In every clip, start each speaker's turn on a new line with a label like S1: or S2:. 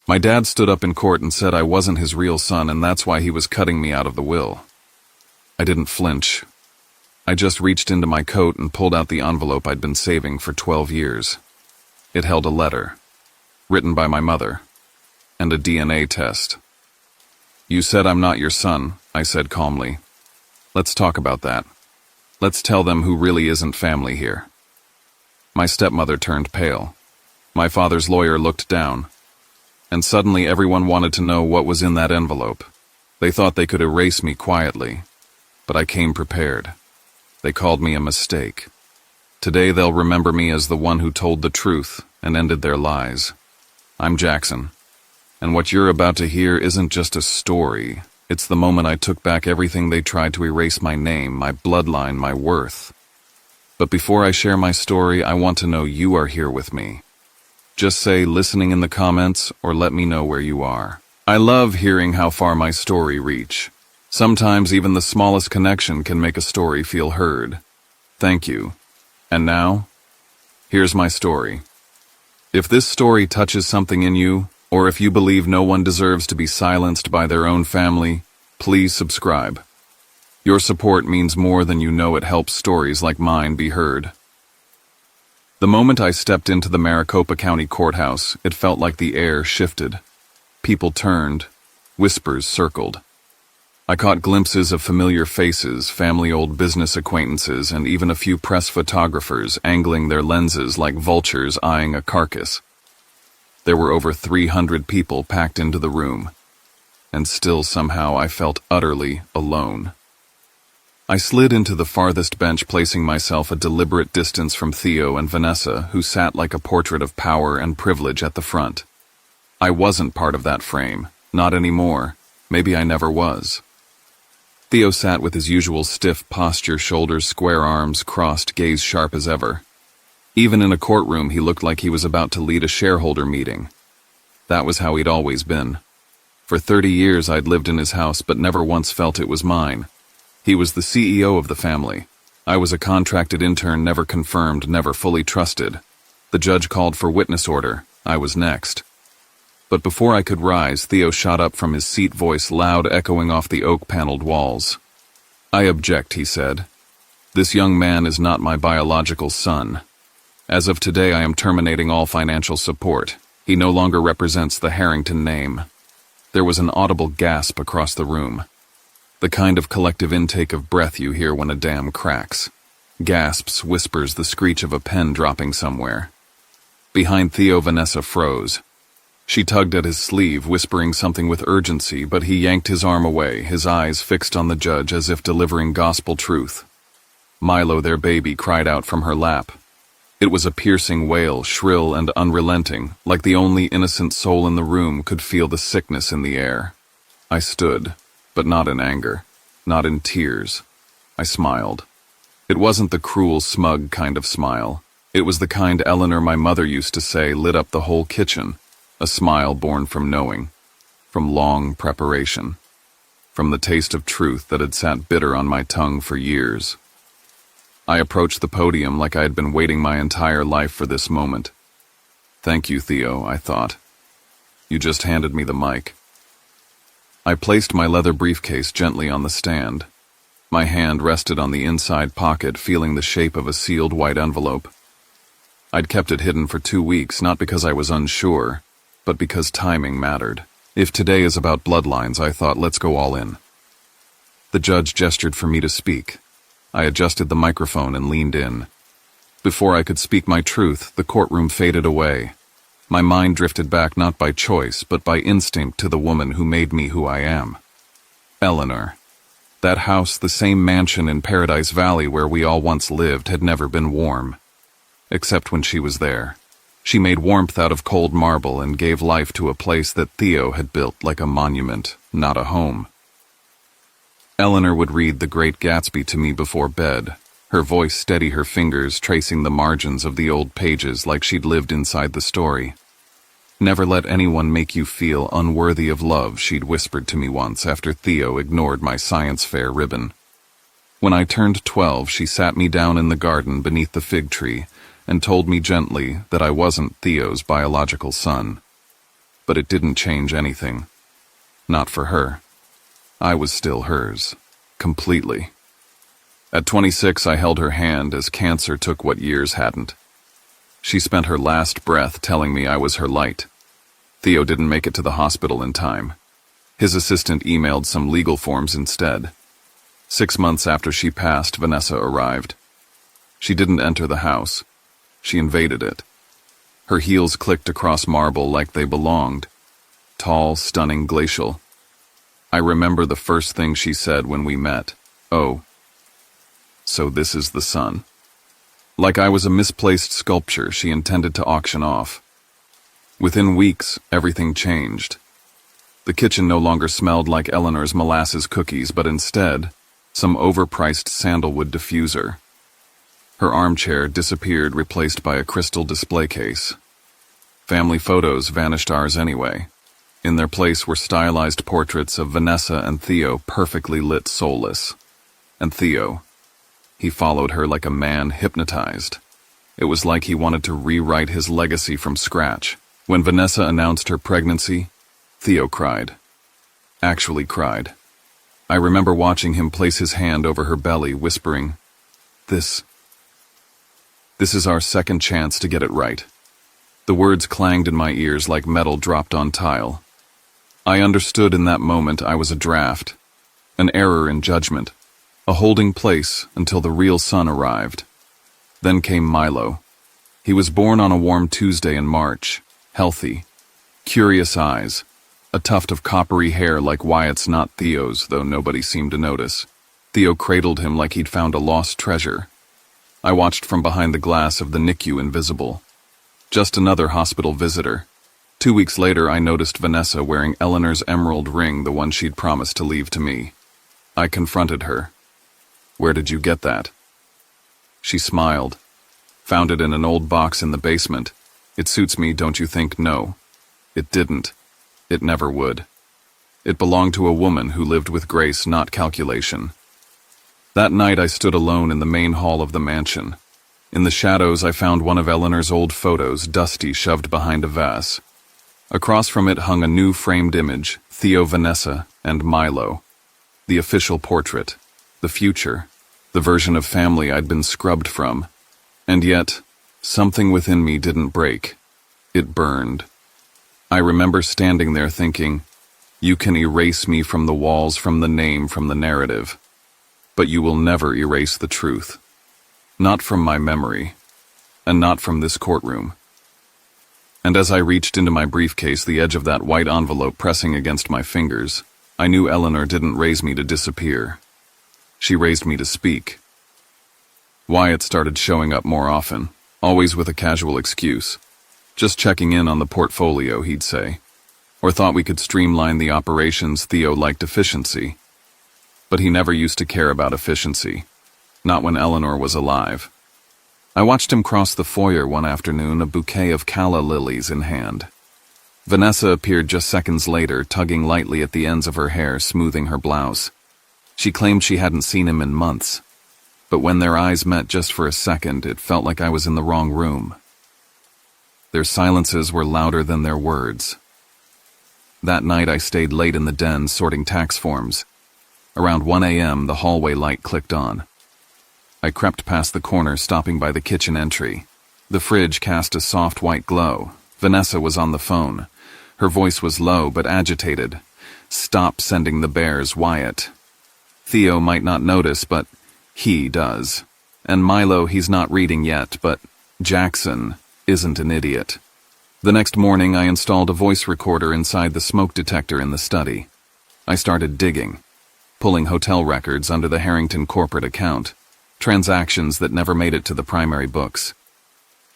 S1: My dad stood up in court and said I wasn't his real son and that's why he was cutting me out of the will. I didn't flinch. I just reached into my coat and pulled out the envelope I'd been saving for 12 years. It held a letter, written by my mother, and a DNA test. "You said I'm not your son," I said calmly. "Let's talk about that. Let's tell them who really isn't family here." My stepmother turned pale. My father's lawyer looked down. And suddenly everyone wanted to know what was in that envelope. They thought they could erase me quietly, but I came prepared. They called me a mistake. Today they'll remember me as the one who told the truth and ended their lies. I'm Jackson, and what you're about to hear isn't just a story. It's the moment I took back everything they tried to erase: my name, my bloodline, my worth. But before I share my story, I want to know you are here with me. Just say "listening" in the comments or let me know where you are. I love hearing how far my story reach. Sometimes even the smallest connection can make a story feel heard. Thank you. And now, here's my story. If this story touches something in you, or if you believe no one deserves to be silenced by their own family, please subscribe. Your support means more than you know. It helps stories like mine be heard. The moment I stepped into the Maricopa County Courthouse, it felt like the air shifted. People turned, whispers circled. I caught glimpses of familiar faces, family, old business acquaintances, and even a few press photographers angling their lenses like vultures eyeing a carcass. There were over 300 people packed into the room, and still somehow I felt utterly alone. I slid into the farthest bench, placing myself a deliberate distance from Theo and Vanessa, who sat like a portrait of power and privilege at the front. I wasn't part of that frame, not anymore. Maybe I never was. Theo sat with his usual stiff posture, shoulders square, arms crossed, gaze sharp as ever. Even in a courtroom, he looked like he was about to lead a shareholder meeting. That was how he'd always been. For 30 years I'd lived in his house, but never once felt it was mine. He was the CEO of the family. I was a contracted intern, never confirmed, never fully trusted. The judge called for witness order. I was next. But before I could rise, Theo shot up from his seat, voice loud, echoing off the oak-paneled walls. "I object," he said. "This young man is not my biological son. As of today, I am terminating all financial support. He no longer represents the Harrington name." There was an audible gasp across the room. The kind of collective intake of breath you hear when a dam cracks. Gasps, whispers, the screech of a pen dropping somewhere. Behind Theo, Vanessa froze. She tugged at his sleeve, whispering something with urgency, but he yanked his arm away, his eyes fixed on the judge as if delivering gospel truth. Milo, their baby, cried out from her lap. It was a piercing wail, shrill and unrelenting, like the only innocent soul in the room could feel the sickness in the air. I stood, but not in anger, not in tears. I smiled. It wasn't the cruel, smug kind of smile. It was the kind Eleanor, my mother, used to say lit up the whole kitchen. A smile born from knowing, from long preparation, from the taste of truth that had sat bitter on my tongue for years. I approached the podium like I had been waiting my entire life for this moment. "Thank you, Theo," I thought. "You just handed me the mic." I placed my leather briefcase gently on the stand. My hand rested on the inside pocket, feeling the shape of a sealed white envelope. I'd kept it hidden for 2 weeks, not because I was unsure, but because timing mattered. If today is about bloodlines, I thought, let's go all in. The judge gestured for me to speak. I adjusted the microphone and leaned in. Before I could speak my truth, the courtroom faded away. My mind drifted back not by choice, but by instinct to the woman who made me who I am. Eleanor. That house, the same mansion in Paradise Valley where we all once lived, had never been warm. Except when she was there. She made warmth out of cold marble and gave life to a place that Theo had built like a monument, not a home. Eleanor would read The Great Gatsby to me before bed, her voice steady, her fingers tracing the margins of the old pages like she'd lived inside the story. "Never let anyone make you feel unworthy of love," she'd whispered to me once after Theo ignored my science fair ribbon. When I turned 12, she sat me down in the garden beneath the fig tree and told me gently that I wasn't Theo's biological son. but it didn't change anything. Not for her. I was still hers. Completely. At 26, I held her hand as cancer took what years hadn't. She spent her last breath telling me I was her light. Theo didn't make it to the hospital in time. His assistant emailed some legal forms instead. 6 months after she passed, Vanessa arrived. She didn't enter the house. She invaded it. Her heels clicked across marble like they belonged. Tall, stunning, glacial. I remember the first thing she said when we met. "Oh, so this is the sun." Like I was a misplaced sculpture she intended to auction off. Within weeks, everything changed. The kitchen no longer smelled like Eleanor's molasses cookies, but instead, some overpriced sandalwood diffuser. Her armchair disappeared, replaced by a crystal display case. Family photos vanished, ours anyway. In their place were stylized portraits of Vanessa and Theo, perfectly lit, soulless. And Theo, he followed her like a man hypnotized. It was like he wanted to rewrite his legacy from scratch. When Vanessa announced her pregnancy, Theo cried. Actually cried. I remember watching him place his hand over her belly, whispering, This is our second chance to get it right." The words clanged in my ears like metal dropped on tile. I understood in that moment I was a draft, an error in judgment, a holding place until the real sun arrived. Then came Milo. He was born on a warm Tuesday in March, healthy, curious eyes, a tuft of coppery hair like Wyatt's, not Theo's, though nobody seemed to notice. Theo cradled him like he'd found a lost treasure. I watched from behind the glass of the NICU, invisible. Just another hospital visitor. 2 weeks later, I noticed Vanessa wearing Eleanor's emerald ring, the one she'd promised to leave to me. I confronted her. "Where did you get that?" She smiled. "Found it in an old box in the basement. It suits me, don't you think?" No. It didn't. It never would. It belonged to a woman who lived with grace, not calculation. That night I stood alone in the main hall of the mansion. In the shadows I found one of Eleanor's old photos, dusty, shoved behind a vase. Across from it hung a new framed image, Theo, Vanessa, and Milo. The official portrait. The future. The version of family I'd been scrubbed from. And yet, something within me didn't break. It burned. I remember standing there thinking, you can erase me from the walls, from the name, from the narrative. But you will never erase the truth. Not from my memory, and not from this courtroom. And as I reached into my briefcase, the edge of that white envelope pressing against my fingers, I knew Eleanor didn't raise me to disappear. She raised me to speak. Wyatt started showing up more often, always with a casual excuse. Just checking in on the portfolio, he'd say. Or thought we could streamline the operations. Theo liked efficiency. But he never used to care about efficiency. Not when Eleanor was alive. I watched him cross the foyer one afternoon, a bouquet of calla lilies in hand. Vanessa appeared just seconds later, tugging lightly at the ends of her hair, smoothing her blouse. She claimed she hadn't seen him in months. But when their eyes met just for a second, it felt like I was in the wrong room. Their silences were louder than their words. That night I stayed late in the den, sorting tax forms. Around 1 a.m., the hallway light clicked on. I crept past the corner, stopping by the kitchen entry. The fridge cast a soft white glow. Vanessa was on the phone. Her voice was low but agitated. "Stop sending the bears, Wyatt." Theo might not notice, but he does. And Milo, he's not reading yet, but Jackson isn't an idiot. The next morning, I installed a voice recorder inside the smoke detector in the study. I started digging, pulling hotel records under the Harrington corporate account, transactions that never made it to the primary books.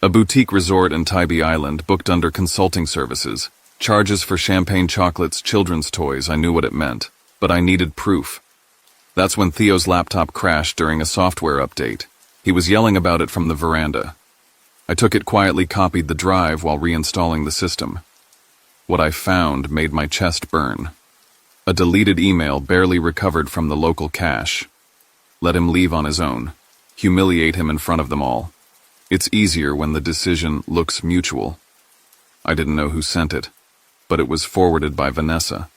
S1: A boutique resort in Tybee Island booked under consulting services, charges for champagne chocolates, children's toys. I knew what it meant, but I needed proof. That's when Theo's laptop crashed during a software update. He was yelling about it from the veranda. I took it quietly, copied the drive while reinstalling the system. What I found made my chest burn. A deleted email barely recovered from the local cache. Let him leave on his own. Humiliate him in front of them all. It's easier when the decision looks mutual. I didn't know who sent it. but it was forwarded by Vanessa.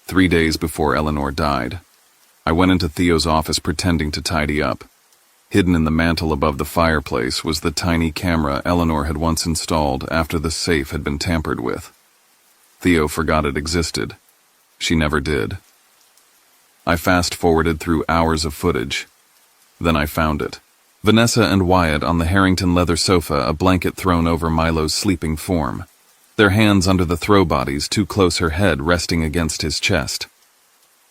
S1: 3 days before Eleanor died. I went into Theo's office pretending to tidy up. Hidden in the mantel above the fireplace was the tiny camera Eleanor had once installed after the safe had been tampered with. Theo forgot it existed. She never did. I fast-forwarded through hours of footage. Then I found it. Vanessa and Wyatt on the Harrington leather sofa, a blanket thrown over Milo's sleeping form. Their hands under the throw bodies, too close, her head resting against his chest.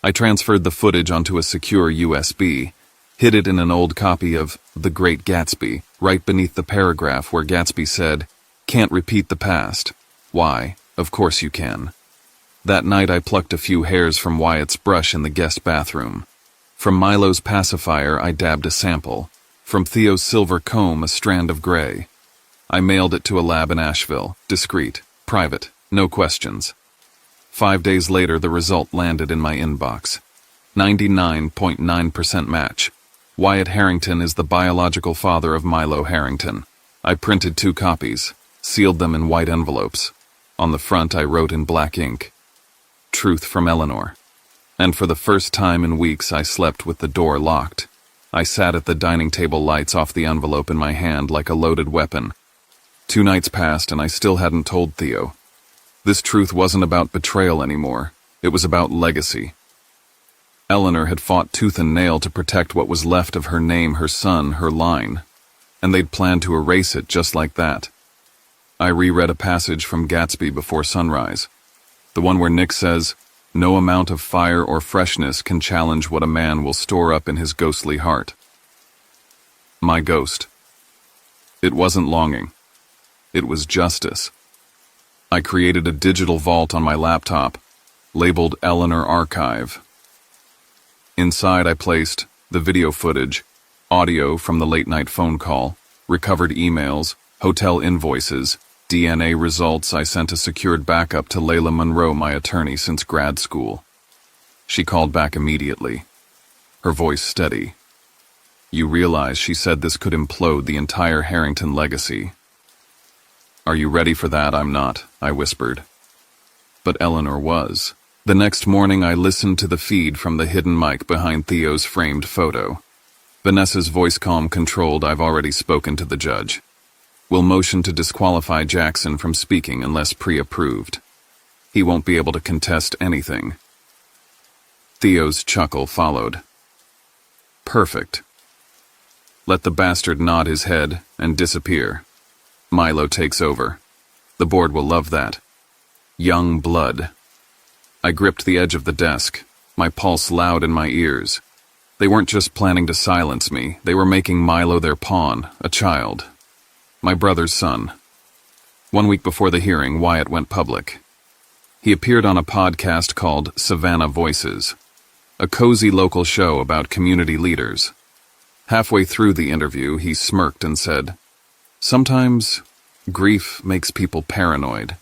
S1: I transferred the footage onto a secure USB, hid it in an old copy of The Great Gatsby, right beneath the paragraph where Gatsby said, "Can't repeat the past." Why? Of course you can. That night I plucked a few hairs from Wyatt's brush in the guest bathroom. From Milo's pacifier I dabbed a sample. From Theo's silver comb a strand of gray. I mailed it to a lab in Asheville, discreet, private, no questions. 5 days later the result landed in my inbox. 99.9% match. Wyatt Harrington is the biological father of Milo Harrington. I printed 2 copies, sealed them in white envelopes. On the front I wrote in black ink, "Truth from Eleanor." And for the first time in weeks I slept with the door locked. I sat at the dining table, lights off, the envelope in my hand like a loaded weapon. 2 nights passed and I still hadn't told Theo. This truth wasn't about betrayal anymore. It was about legacy. Eleanor had fought tooth and nail to protect what was left of her name, her son, her line. And they'd planned to erase it just like that. I reread a passage from Gatsby before sunrise. The one where Nick says, "No amount of fire or freshness can challenge what a man will store up in his ghostly heart." My ghost. It wasn't longing. It was justice. I created a digital vault on my laptop, labeled Eleanor Archive. Inside I placed the video footage, audio from the late-night phone call, recovered emails, hotel invoices, DNA results. I sent a secured backup to Layla Monroe, my attorney since grad school. She called back immediately, her voice steady. "You realize," she said, "this could implode the entire Harrington legacy." "Are you ready for that?" "I'm not," I whispered. But Eleanor was. The next morning I listened to the feed from the hidden mic behind Theo's framed photo. Vanessa's voice, calm, controlled. "I've already spoken to the judge. Will motion to disqualify Jackson from speaking unless pre-approved. He won't be able to contest anything." Theo's chuckle followed. "Perfect. Let the bastard nod his head and disappear. Milo takes over. The board will love that. Young blood." I gripped the edge of the desk, my pulse loud in my ears. They weren't just planning to silence me, they were making Milo their pawn, a child. My brother's son. 1 week before the hearing, Wyatt went public. He appeared on a podcast called Savannah Voices, a cozy local show about community leaders. Halfway through the interview, he smirked and said, "Sometimes grief makes people paranoid,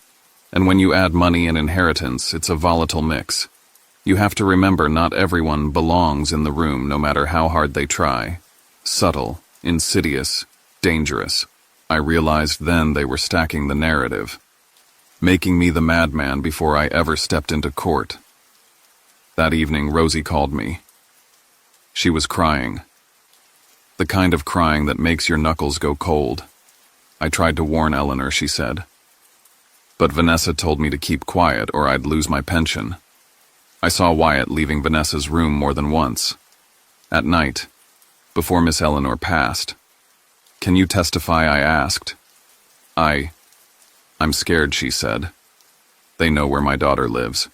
S1: and when you add money and inheritance, it's a volatile mix. You have to remember not everyone belongs in the room no matter how hard they try. Subtle, insidious, dangerous." I realized then they were stacking the narrative, making me the madman before I ever stepped into court. That evening, Rosie called me. She was crying. The kind of crying that makes your knuckles go cold. "I tried to warn Eleanor," she said. "But Vanessa told me to keep quiet or I'd lose my pension." I saw Wyatt leaving Vanessa's room more than once. At night, before Miss Eleanor passed. "Can you testify?" I asked. I'm scared," she said. "They know where my daughter lives.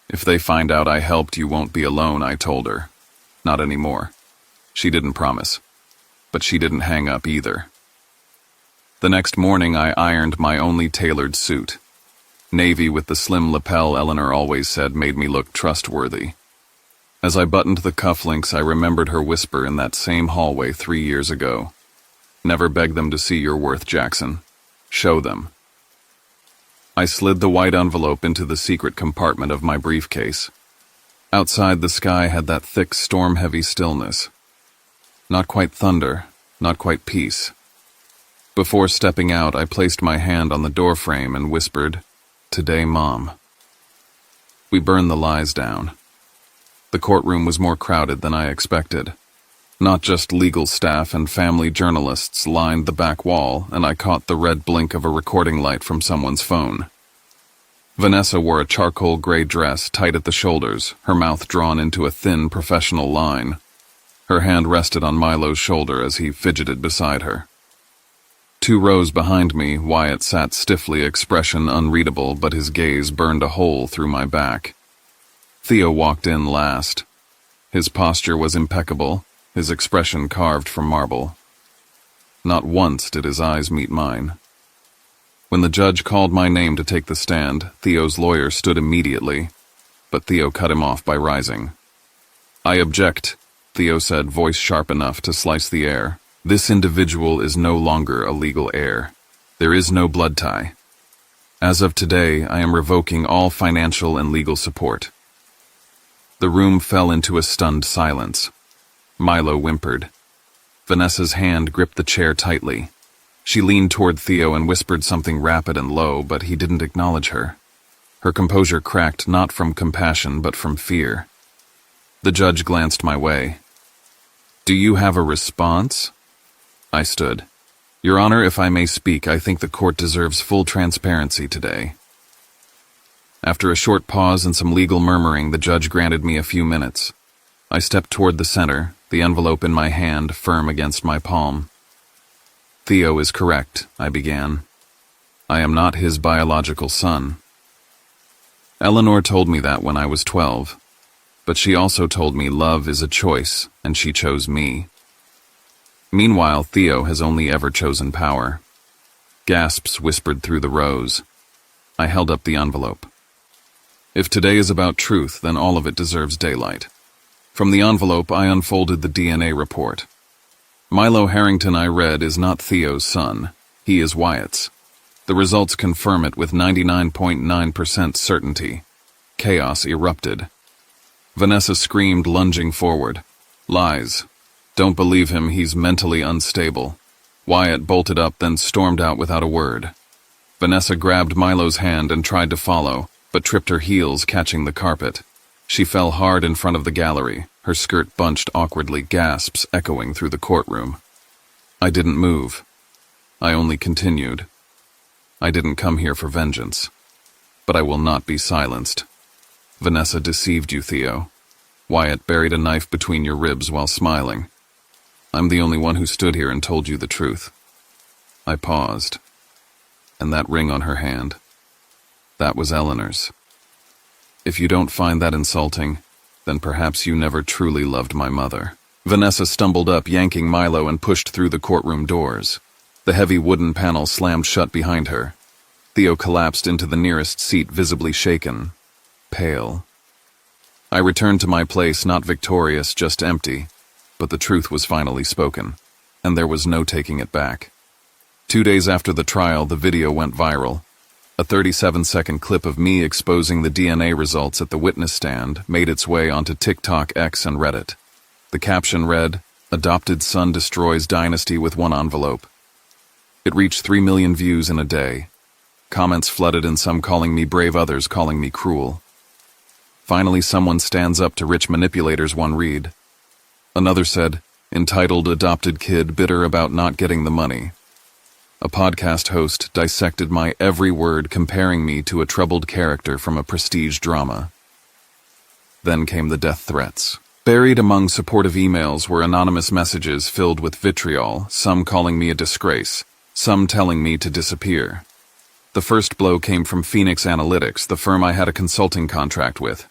S1: If they find out I helped, you won't be alone," I told her. "Not anymore." She didn't promise, but she didn't hang up either. The next morning I ironed my only tailored suit. Navy with the slim lapel Eleanor always said made me look trustworthy. As I buttoned the cufflinks, I remembered her whisper in that same hallway 3 years ago. "Never beg them to see your worth, Jackson. Show them." I slid the white envelope into the secret compartment of my briefcase. Outside, the sky had that thick, storm-heavy stillness. Not quite thunder, not quite peace. Before stepping out, I placed my hand on the doorframe and whispered, Today, Mom. We burned the lies down. The courtroom was more crowded than I expected. Not just legal staff and family journalists lined the back wall, and I caught the red blink of a recording light from someone's phone. Vanessa wore a charcoal gray dress tight at the shoulders, her mouth drawn into a thin professional line. Her hand rested on Milo's shoulder as he fidgeted beside her. 2 rows behind me, Wyatt sat stiffly, expression unreadable, but his gaze burned a hole through my back. Theo walked in last. His posture was impeccable, his expression carved from marble. Not once did his eyes meet mine. When the judge called my name to take the stand, Theo's lawyer stood immediately, but Theo cut him off by rising. "I object," Theo said, voice sharp enough to slice the air. "This individual is no longer a legal heir. There is no blood tie. As of today, I am revoking all financial and legal support." The room fell into a stunned silence. Milo whimpered. Vanessa's hand gripped the chair tightly. She leaned toward Theo and whispered something rapid and low, but he didn't acknowledge her. Her composure cracked not from compassion but from fear. The judge glanced my way. "Do you have a response?" I stood. "Your Honor, if I may speak, I think the court deserves full transparency today." After a short pause and some legal murmuring, the judge granted me a few minutes. I stepped toward the center, the envelope in my hand firm against my palm. "Theo is correct," I began. "I am not his biological son. Eleanor told me that when I was 12, but she also told me love is a choice, and she chose me. Meanwhile, Theo has only ever chosen power." Gasps whispered through the rows. I held up the envelope. If today is about truth, then all of it deserves daylight. From the envelope, I unfolded the DNA report. Milo Harrington, I read, is not Theo's son. He is Wyatt's. The results confirm it with 99.9% certainty. Chaos erupted. Vanessa screamed, lunging forward. "Lies. Don't believe him, he's mentally unstable." Wyatt bolted up, then stormed out without a word. Vanessa grabbed Milo's hand and tried to follow, but tripped her heels, catching the carpet. She fell hard in front of the gallery, her skirt bunched awkwardly, gasps echoing through the courtroom. I didn't move. I only continued. I didn't come here for vengeance, but I will not be silenced. Vanessa deceived you, Theo. Wyatt buried a knife between your ribs while smiling. I'm the only one who stood here and told you the truth. I paused. And that ring on her hand, that was Eleanor's. If you don't find that insulting, then perhaps you never truly loved my mother. Vanessa stumbled up, yanking Milo, and pushed through the courtroom doors. The heavy wooden panel slammed shut behind her. Theo collapsed into the nearest seat, visibly shaken, pale. I returned to my place, not victorious, just empty, but the truth was finally spoken, and there was no taking it back. 2 days after the trial, the video went viral. A 37-second clip of me exposing the DNA results at the witness stand made its way onto TikTok, X, and Reddit. The caption read, "Adopted son destroys dynasty with one envelope." It reached 3 million views in a day. Comments flooded, and some calling me brave, others calling me cruel. Finally, someone stands up to rich manipulators, one read. Another said, "Entitled adopted kid bitter about not getting the money." A podcast host dissected my every word, comparing me to a troubled character from a prestige drama. Then came the death threats. Buried among supportive emails were anonymous messages filled with vitriol, some calling me a disgrace, some telling me to disappear. The first blow came from Phoenix Analytics, the firm I had a consulting contract with.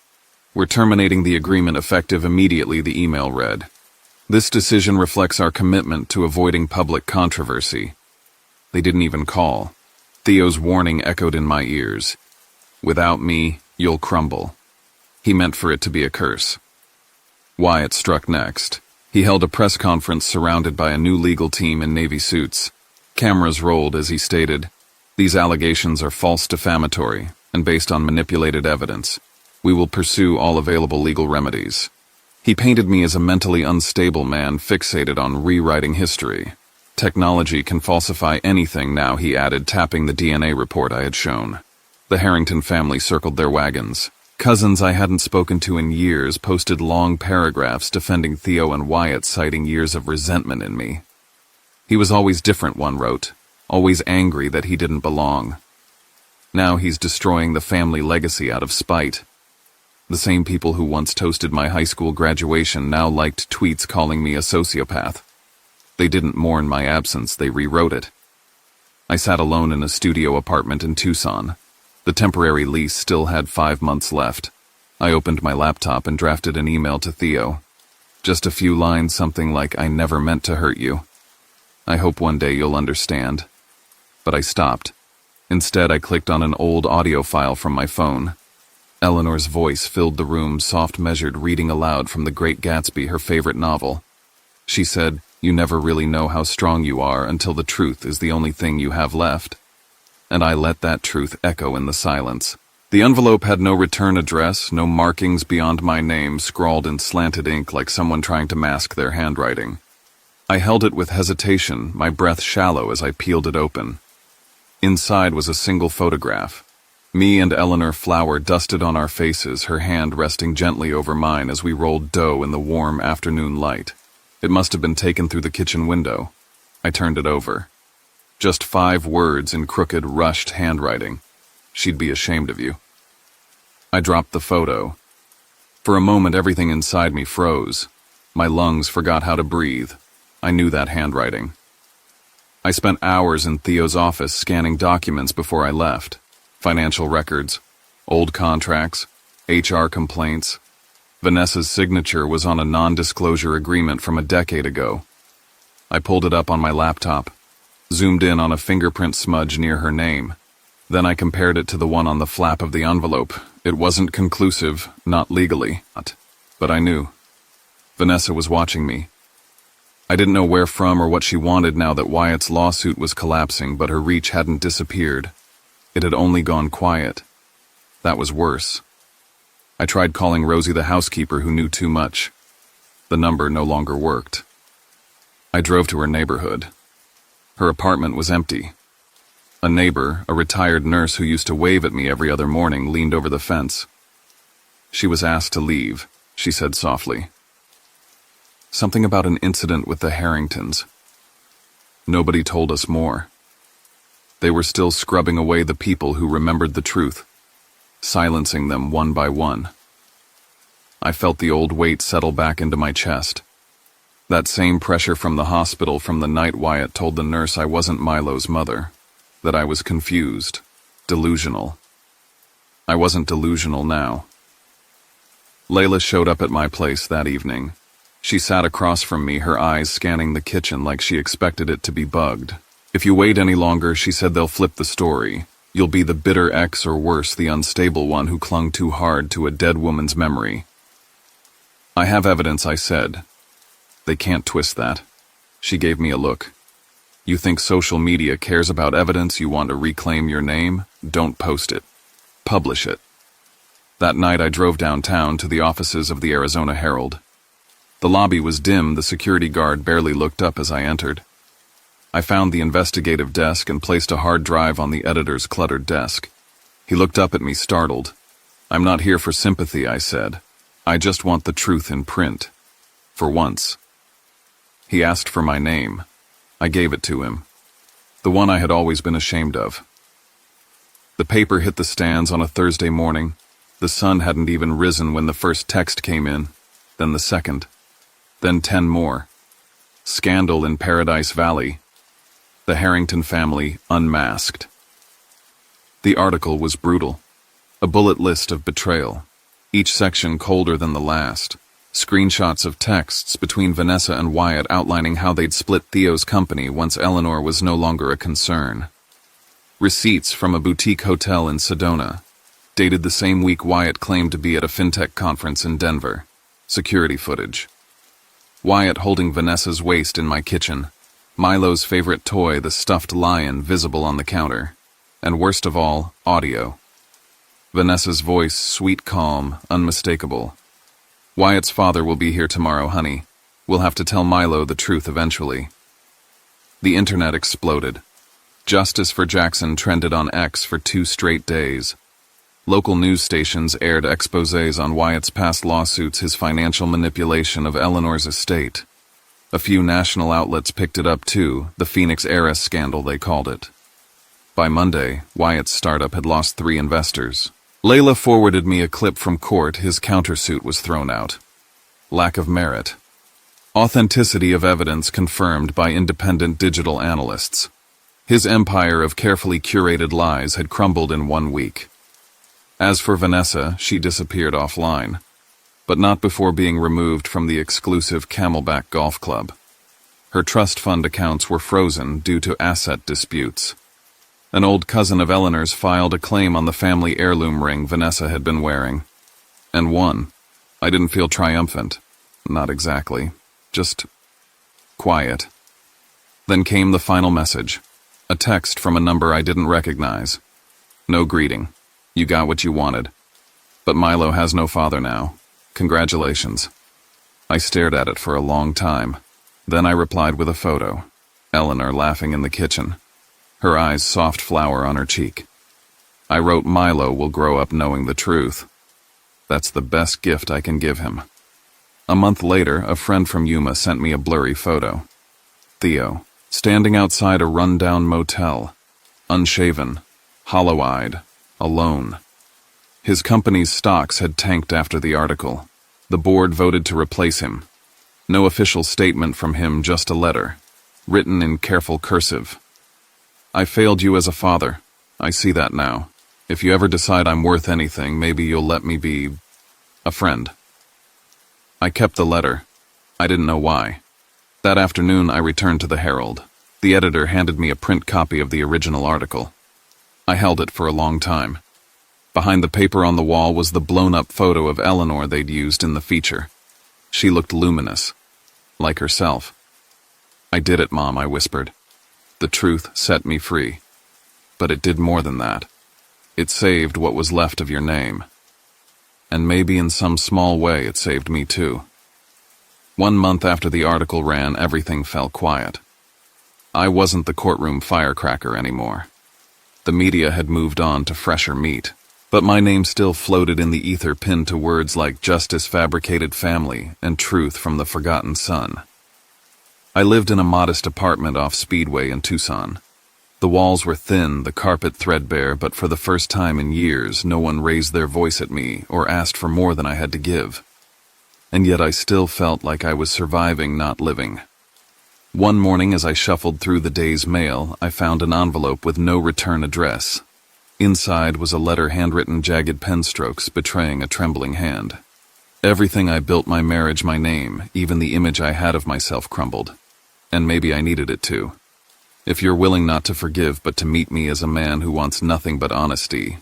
S1: "We're terminating the agreement effective immediately," the email read. "This decision reflects our commitment to avoiding public controversy." They didn't even call. Theo's warning echoed in my ears. "Without me, you'll crumble." He meant for it to be a curse. Wyatt struck next. He held a press conference surrounded by a new legal team in navy suits. Cameras rolled as he stated, "These allegations are false, defamatory, and based on manipulated evidence. We will pursue all available legal remedies." He painted me as a mentally unstable man fixated on rewriting history. "Technology can falsify anything now," he added, tapping the DNA report I had shown. The Harrington family circled their wagons. Cousins I hadn't spoken to in years posted long paragraphs defending Theo and Wyatt, citing years of resentment in me. He was always different, one wrote, always angry that he didn't belong. Now he's destroying the family legacy out of spite. The same people who once toasted my high school graduation now liked tweets calling me a sociopath. They didn't mourn my absence, they rewrote it. I sat alone in a studio apartment in Tucson. The temporary lease still had 5 months left. I opened my laptop and drafted an email to Theo. Just a few lines, something like, "I never meant to hurt you. I hope one day you'll understand." But I stopped. Instead, I clicked on an old audio file from my phone. Eleanor's voice filled the room, soft measured, reading aloud from The Great Gatsby, her favorite novel. She said, "You never really know how strong you are until the truth is the only thing you have left." And I let that truth echo in the silence. The envelope had no return address, no markings beyond my name scrawled in slanted ink like someone trying to mask their handwriting. I held it with hesitation, my breath shallow as I peeled it open. Inside was a single photograph. Me and Eleanor Flower dusted on our faces, her hand resting gently over mine as we rolled dough in the warm afternoon light. It must have been taken through the kitchen window. I turned it over. Just 5 words in crooked, rushed handwriting. "She'd be ashamed of you." I dropped the photo. For a moment, everything inside me froze. My lungs forgot how to breathe. I knew that handwriting. I spent hours in Theo's office scanning documents before I left. Financial records, old contracts, HR complaints. Vanessa's signature was on a non-disclosure agreement from a decade ago. I pulled it up on my laptop, zoomed in on a fingerprint smudge near her name. Then I compared it to the one on the flap of the envelope. It wasn't conclusive, not legally, but I knew. Vanessa was watching me. I didn't know where from or what she wanted now that Wyatt's lawsuit was collapsing, but her reach hadn't disappeared. It had only gone quiet. That was worse. I tried calling Rosie, the housekeeper, who knew too much. The number no longer worked. I drove to her neighborhood. Her apartment was empty. A neighbor, a retired nurse who used to wave at me every other morning, leaned over the fence. She was asked to leave, she said softly. Something about an incident with the Harringtons. Nobody told us more. They were still scrubbing away the people who remembered the truth, silencing them one by one. I felt the old weight settle back into my chest. That same pressure from the hospital from the night Wyatt told the nurse I wasn't Milo's mother, that I was confused, delusional. I wasn't delusional now. Layla showed up at my place that evening. She sat across from me, her eyes scanning the kitchen like she expected it to be bugged. "If you wait any longer," she said, "they'll flip the story. You'll be the bitter ex, or worse, the unstable one who clung too hard to a dead woman's memory." "I have evidence," I said. "They can't twist that." She gave me a look. "You think social media cares about evidence? You want to reclaim your name? Don't post it. Publish it." That night I drove downtown to the offices of the Arizona Herald. The lobby was dim, the security guard barely looked up as I entered. I found the investigative desk and placed a hard drive on the editor's cluttered desk. He looked up at me, startled. "I'm not here for sympathy," I said. "I just want the truth in print. For once." He asked for my name. I gave it to him. The one I had always been ashamed of. The paper hit the stands on a Thursday morning. The sun hadn't even risen when the first text came in, then the second, then 10 more. Scandal in Paradise Valley. The Harrington family unmasked. The article was brutal. A bullet list of betrayal, each section colder than the last. Screenshots of texts between Vanessa and Wyatt outlining how they'd split Theo's company once Eleanor was no longer a concern. Receipts from a boutique hotel in Sedona, dated the same week Wyatt claimed to be at a fintech conference in Denver. Security footage. Wyatt holding Vanessa's waist in my kitchen. Milo's favorite toy, the stuffed lion, visible on the counter. And worst of all, audio. Vanessa's voice, sweet, calm, unmistakable. "Wyatt's father will be here tomorrow, honey. We'll have to tell Milo the truth eventually." The internet exploded. Justice for Jackson trended on X for 2 straight days. Local news stations aired exposés on Wyatt's past lawsuits, his financial manipulation of Eleanor's estate. A few national outlets picked it up too, the Phoenix heiress scandal they called it. By Monday, Wyatt's startup had lost 3 investors. Layla forwarded me a clip from court. His countersuit was thrown out. Lack of merit. Authenticity of evidence confirmed by independent digital analysts. His empire of carefully curated lies had crumbled in 1 week. As for Vanessa, she disappeared offline, but not before being removed from the exclusive Camelback Golf Club. Her trust fund accounts were frozen due to asset disputes. An old cousin of Eleanor's filed a claim on the family heirloom ring Vanessa had been wearing, and won. I didn't feel triumphant. Not exactly. Just quiet. Then came the final message. A text from a number I didn't recognize. No greeting. You got what you wanted. But Milo has no father now. Congratulations. I stared at it for a long time. Then I replied with a photo. Eleanor laughing in the kitchen. Her eyes soft flower on her cheek. I wrote Milo will grow up knowing the truth. That's the best gift I can give him. A month later, a friend from Yuma sent me a blurry photo. Theo, standing outside a run-down motel. Unshaven, hollow-eyed, alone. His company's stocks had tanked after the article. The board voted to replace him. No official statement from him, just a letter, written in careful cursive. I failed you as a father. I see that now. If you ever decide I'm worth anything, maybe you'll let me be a friend. I kept the letter. I didn't know why. That afternoon, I returned to the Herald. The editor handed me a print copy of the original article. I held it for a long time. Behind the paper on the wall was the blown-up photo of Eleanor they'd used in the feature. She looked luminous, like herself. I did it, Mom, I whispered. The truth set me free. But it did more than that. It saved what was left of your name. And maybe in some small way it saved me too. 1 month after the article ran, everything fell quiet. I wasn't the courtroom firecracker anymore. The media had moved on to fresher meat, but my name still floated in the ether, pinned to words like justice, fabricated family, and truth from the forgotten son. I lived in a modest apartment off Speedway in Tucson. The walls were thin, the carpet threadbare, but for the first time in years, no one raised their voice at me or asked for more than I had to give. And yet I still felt like I was surviving, not living. One morning, as I shuffled through the day's mail, I found an envelope with no return address. Inside was a letter, handwritten jagged pen strokes, betraying a trembling hand. Everything I built, my marriage, my name, even the image I had of myself, crumbled. And maybe I needed it too. If you're willing not to forgive but to meet me as a man who wants nothing but honesty,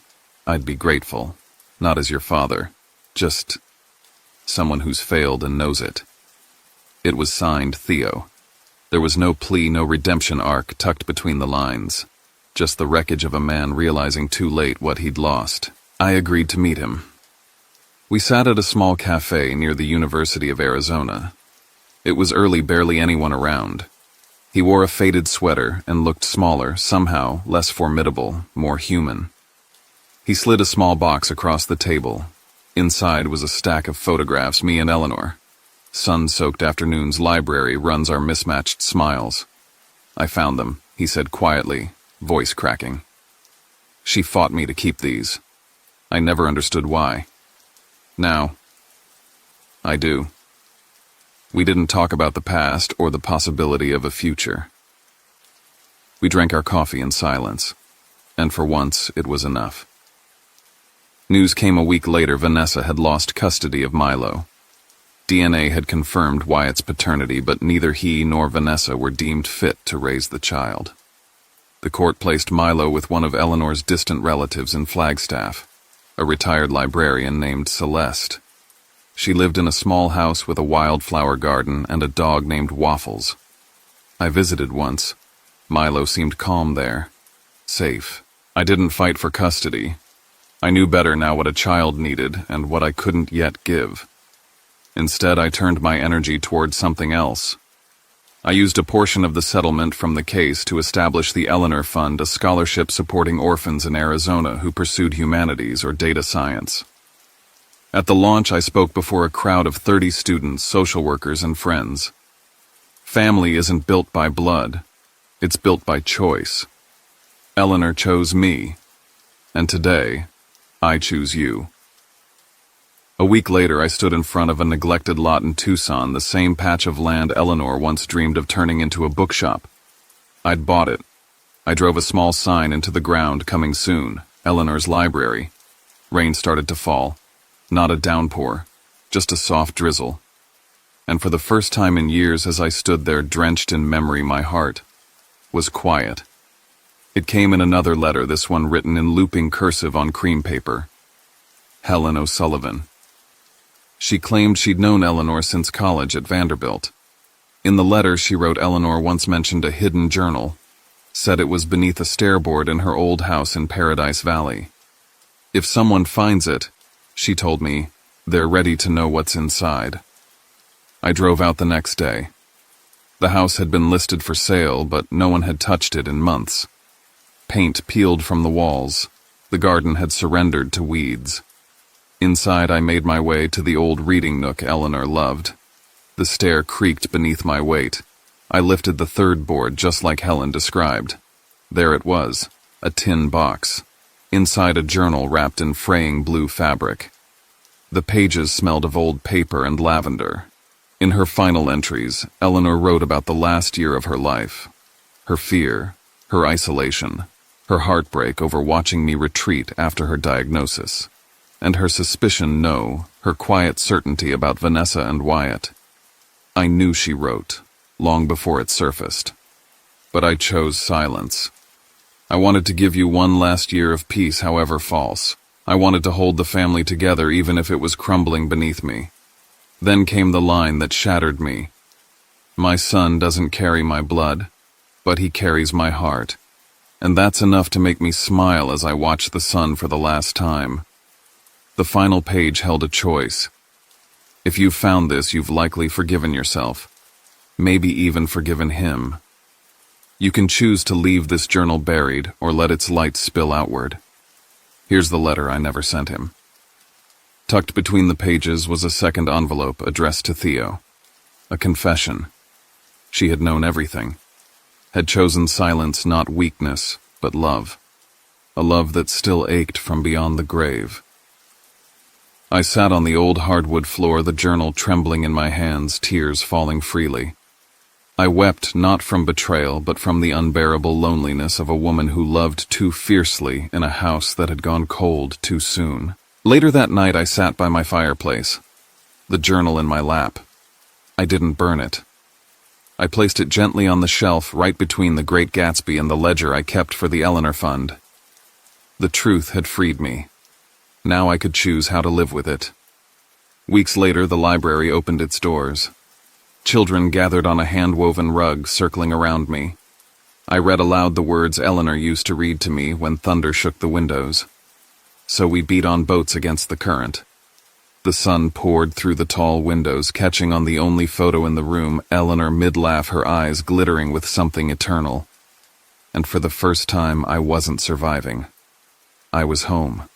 S1: I'd be grateful. Not as your father, just someone who's failed and knows it. It was signed Theo. There was no plea, no redemption arc tucked between the lines. Just the wreckage of a man realizing too late what he'd lost. I agreed to meet him. We sat at a small cafe near the University of Arizona. It was early, barely anyone around. He wore a faded sweater and looked smaller, somehow less formidable, more human. He slid a small box across the table. Inside was a stack of photographs, me and Eleanor. Sun-soaked afternoon's library runs our mismatched smiles. I found them, he said quietly, voice cracking. She fought me to keep these. I never understood why. Now, I do. We didn't talk about the past or the possibility of a future. We drank our coffee in silence, and for once it was enough. News came a week later. Vanessa had lost custody of Milo. DNA had confirmed Wyatt's paternity, but neither he nor Vanessa were deemed fit to raise the child. The court placed Milo with one of Eleanor's distant relatives in Flagstaff, a retired librarian named Celeste. She lived in a small house with a wildflower garden and a dog named Waffles. I visited once. Milo seemed calm there. Safe. I didn't fight for custody. I knew better now what a child needed and what I couldn't yet give. Instead, I turned my energy toward something else. I used a portion of the settlement from the case to establish the Eleanor Fund, a scholarship supporting orphans in Arizona who pursued humanities or data science. At the launch, I spoke before a crowd of 30 students, social workers, and friends. Family isn't built by blood. It's built by choice. Eleanor chose me, and today, I choose you. A week later, I stood in front of a neglected lot in Tucson, the same patch of land Eleanor once dreamed of turning into a bookshop. I'd bought it. I drove a small sign into the ground, coming soon, Eleanor's library. Rain started to fall. Not a downpour, just a soft drizzle. And for the first time in years, as I stood there drenched in memory, my heart was quiet. It came in another letter, this one written in looping cursive on cream paper. Helen O'Sullivan. She claimed she'd known Eleanor since college at Vanderbilt. In the letter, she wrote Eleanor once mentioned a hidden journal, said it was beneath a stairboard in her old house in Paradise Valley. If someone finds it, she told me, they're ready to know what's inside. I drove out the next day. The house had been listed for sale, but no one had touched it in months. Paint peeled from the walls. The garden had surrendered to weeds. Inside, I made my way to the old reading nook Eleanor loved. The stair creaked beneath my weight. I lifted the third board just like Helen described. There it was, a tin box. Inside, a journal wrapped in fraying blue fabric. The pages smelled of old paper and lavender. In her final entries, Eleanor wrote about the last year of her life. Her fear, her isolation, her heartbreak over watching me retreat after her diagnosis. And her suspicion, no, her quiet certainty about Vanessa and Wyatt. I knew she wrote, long before it surfaced. But I chose silence. I wanted to give you one last year of peace, however false. I wanted to hold the family together even if it was crumbling beneath me. Then came the line that shattered me. My son doesn't carry my blood, but he carries my heart. And that's enough to make me smile as I watch the sun for the last time. The final page held a choice. If you've found this, you've likely forgiven yourself. Maybe even forgiven him. You can choose to leave this journal buried or let its light spill outward. Here's the letter I never sent him. Tucked between the pages was a second envelope addressed to Theo. A confession. She had known everything. Had chosen silence, not weakness, but love. A love that still ached from beyond the grave. I sat on the old hardwood floor, the journal trembling in my hands, tears falling freely. I wept not from betrayal, but from the unbearable loneliness of a woman who loved too fiercely in a house that had gone cold too soon. Later that night, I sat by my fireplace, the journal in my lap. I didn't burn it. I placed it gently on the shelf right between The Great Gatsby and the ledger I kept for the Eleanor Fund. The truth had freed me. Now I could choose how to live with it. Weeks later, the library opened its doors. Children gathered on a hand-woven rug circling around me. I read aloud the words Eleanor used to read to me when thunder shook the windows. So we beat on boats against the current. The sun poured through the tall windows, catching on the only photo in the room, Eleanor mid-laugh, her eyes glittering with something eternal. And for the first time, I wasn't surviving. I was home.